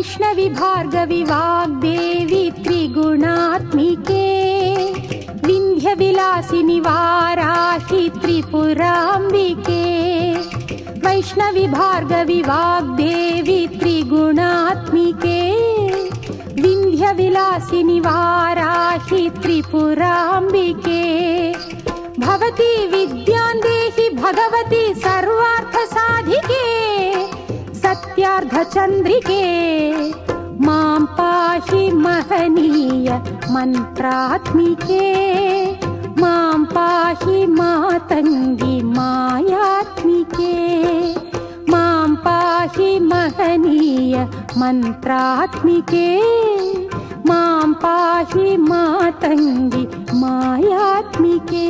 वैष्णवी भार्गवी वाग्देवी त्रिगुणात्मिके विन्ध्यविलासिनि वाराहि त्रिपुराम्बिके वैष्णवी भार्गवी वाग्देवी त्रिगुणात्मिके विन्ध्यविलासिनि वाराहि त्रिपुराम्बिके भवती विद्यां देहि भगवती सर्वार्थसाधिके सत्यार्धचन्द्रिके मां पाहि महनीय मन्त्रात्मिके मां पाहि मातङ्गी मायात्मिके मां पाहि महनीय मन्त्रात्मिके मां पाहि मातङ्गी मायात्मिके।